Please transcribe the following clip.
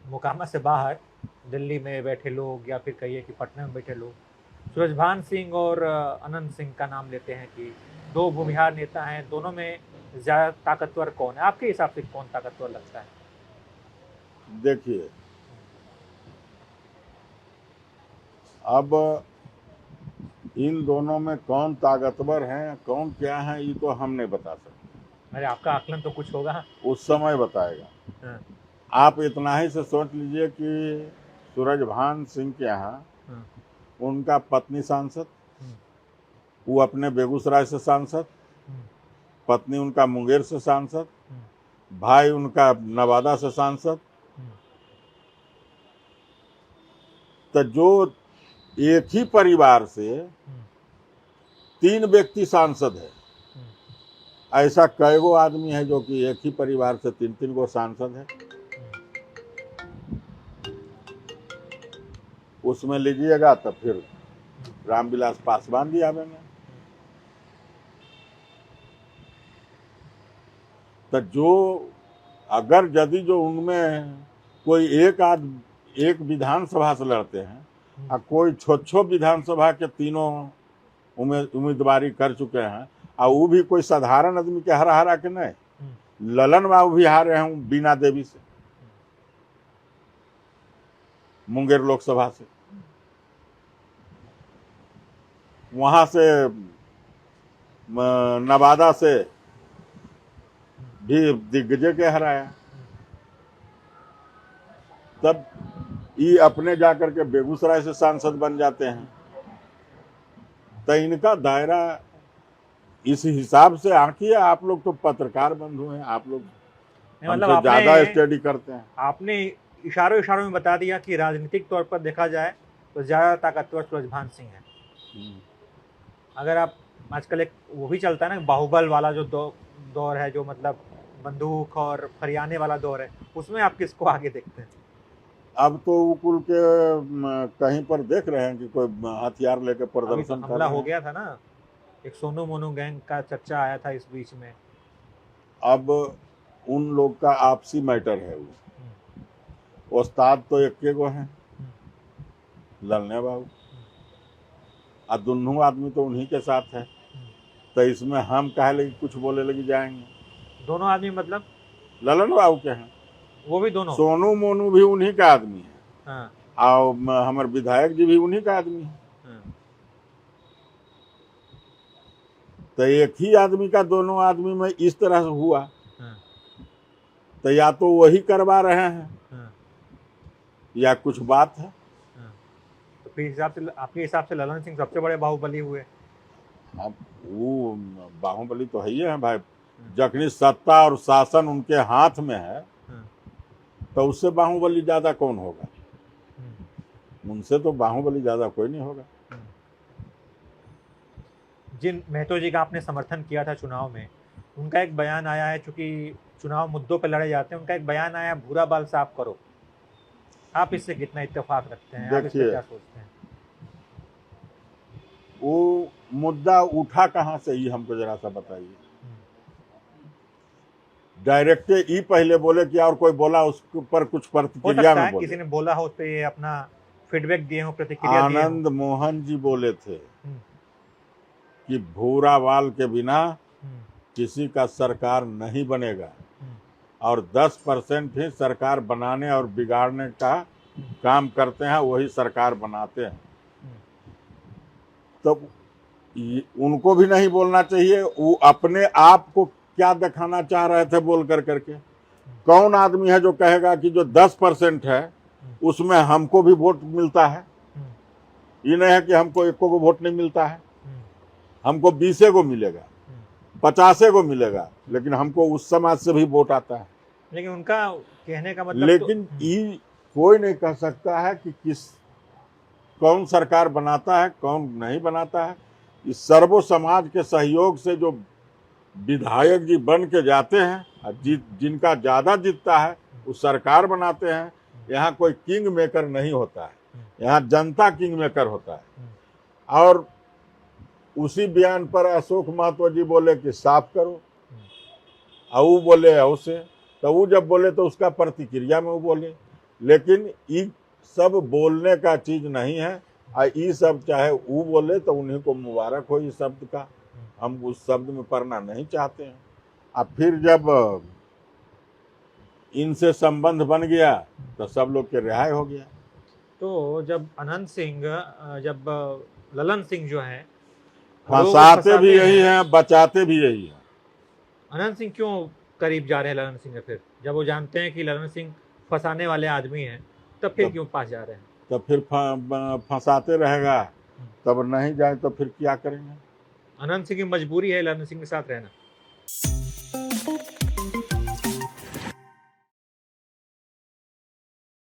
मोकामा से बाहर दिल्ली में बैठे लोग या फिर कहिए कि पटना में बैठे लोग सूरजभान सिंह और अनंत सिंह का नाम लेते हैं कि दो भूमिहार नेता हैं, दोनों में ज़्यादा ताकतवर कौन है? आपके हिसाब से कौन ताकतवर लगता है? देखिए, अब इन दोनों में कौन ताकतवर हैं, कौन क्या है, ये तो हम नहीं बता सकते। अरे आपका आकलन तो कुछ होगा। उस समय बताएगा। हाँ, आप इतना ही से सोच लीजिए कि सूरजभान सिंह के यहाँ हाँ, उनका पत्नी सांसद, हम्म, वो अपने बेगूसराय से सांसद, हम्म, पत्नी उनका मुंगेर से सांसद, हम्म, भाई उनका नवादा से सांसद। हम्म, तो जो एक ही परिवार से हम्म, 3 व्यक्ति सांसद है, हम्म, ऐसा कई गो आदमी है जो कि एक ही परिवार से 3-3 गो सांसद है। उसमें लीजिएगा तो फिर रामविलास पासवान भी आवेंगे। तो जो अगर यदि जो उनमें कोई एक विधानसभा से लड़ते हैं और कोई छो विधानसभा के तीनों उम्मीदवारी कर चुके हैं, और वो भी कोई साधारण आदमी के हरा के नहीं, ललन बाबू भी हारे हैं बीना देवी से, मुंगेर लोकसभा से, वहां से नवादा से भी दिग्गजय के हराया। तब ये अपने जाकर के बेगूसराय से सांसद बन जाते हैं। तो इनका दायरा इस हिसाब से आंकिए। आप लोग तो पत्रकार बंधु हैं, आप लोग मतलब हमसे ज्यादा स्टडी करते हैं। आपने इशारों इशारों में बता दिया कि राजनीतिक तौर पर देखा जाए तो ज़्यादा ताकतवर सूरजभान सिंह है। अगर आप आजकल एक वो भी चलता है ना, बाहुबल वाला जो दौर है, जो मतलब बंदूक और फरियाने वाला दौर है, उसमें आप किसको आगे देखते हैं? अब तो कुल के कहीं पर देख रहे हैं कि कोई हथियार लेकर अभी तो प्रदर्शन कर हमला रहे हो हैं। गया था ना, एक सोनू मोनू गैंग का चर्चा आया था इस बीच में। अब उन लोग का आपसी मैटर है। वो उस्ताद तो एक के गो हैं, ललने बाबू, और दोनों आदमी तो उन्हीं के साथ है। तो इसमें हम कहे लगे कुछ बोले लगी जाएंगे। दोनों आदमी मतलब ललन बाबू के हैं, वो भी दोनों? सोनू मोनू भी उन्हीं का आदमी है, हाँ, और हमारे विधायक जी भी उन्हीं का आदमी है। हाँ, तो एक ही आदमी का दोनों आदमी में इस तरह से हुआ, हाँ, तो या तो वही करवा रहे हैं, हाँ, या कुछ बात है। हाँ। तो फिर हिसाब से, आपके हिसाब से ललन सिंह सबसे बड़े बाहुबली हुए? अब वो बाहुबली तो है ही है भाई। जखनी सत्ता और शासन उनके हाथ में है, तो उससे बाहुबली ज्यादा कौन होगा? उनसे तो बाहुबली ज्यादा कोई नहीं होगा। जिन महतो जी का आपने समर्थन किया था चुनाव में, उनका एक बयान आया है, चूंकि चुनाव मुद्दों पर लड़े जाते हैं, उनका एक बयान आया, भूरा बाल साफ करो। आप इससे कितना इत्तेफाक रखते हैं? आप इस पर क्या सोचते हैं? वो मुद्दा उठा कहाँ से, ये हमको जरा सा बताइए। डायरेक्ट ई पहले बोले कि और कोई बोला उस पर कुछ प्रतिक्रिया में बोले? किसी ने बोला हो, उस पर अपना फीडबैक दिए हो, प्रतिक्रिया दिए हो? आनंद मोहन जी बोले थे कि भूरा बाल के बिना किसी का सरकार नहीं बनेगा, और 10% ही सरकार बनाने और बिगाड़ने का काम करते हैं, वही सरकार बनाते हैं। तो उनको भी नहीं बोलना चाहिए। वो अपने आप को क्या दिखाना चाह रहे थे बोल कर करके? कौन आदमी है जो कहेगा कि जो 10% है उसमें हमको भी वोट मिलता है? ये नहीं है कि हमको 1 को वोट नहीं मिलता है, हमको 20 को मिलेगा, 50 को मिलेगा, लेकिन हमको उस समाज से भी वोट आता है। लेकिन उनका कहने का मतलब लेकिन ये कोई नहीं कह सकता है कि कौन सरकार बनाता है कौन नहीं बनाता है। इस सर्वो समाज के सहयोग से जो विधायक जी बन के जाते हैं, जिनका ज्यादा जीतता है वो सरकार बनाते हैं। यहाँ कोई किंग मेकर नहीं होता है, यहाँ जनता किंग मेकर होता है। और उसी बयान पर अशोक महतो जी बोले कि साफ करो, और वो बोले उसे, तो वो जब बोले तो उसका प्रतिक्रिया में वो बोले लेकिन ये सब बोलने का चीज नहीं है। ये सब चाहे वो बोले तो उन्हीं को मुबारक हो इस शब्द का, हम उस शब्द में पढ़ना नहीं चाहते हैं। अब फिर जब इनसे संबंध बन गया तो सब लोग के रिहाई हो गया। तो जब अनंत सिंह जब ललन सिंह जो है फंसाते भी यही हैं, बचाते भी यही हैं। अनंत सिंह क्यों करीब जा रहे हैं ललन सिंह के? फिर जब वो जानते हैं कि ललन सिंह फंसाने वाले आदमी हैं, तब फिर क्यों पास जा रहे हैं? तो फिर फंसाते रहेगा, तब नहीं जाए तो फिर क्या करेंगे? अनंत सिंह की मजबूरी है ललन सिंह के साथ रहना।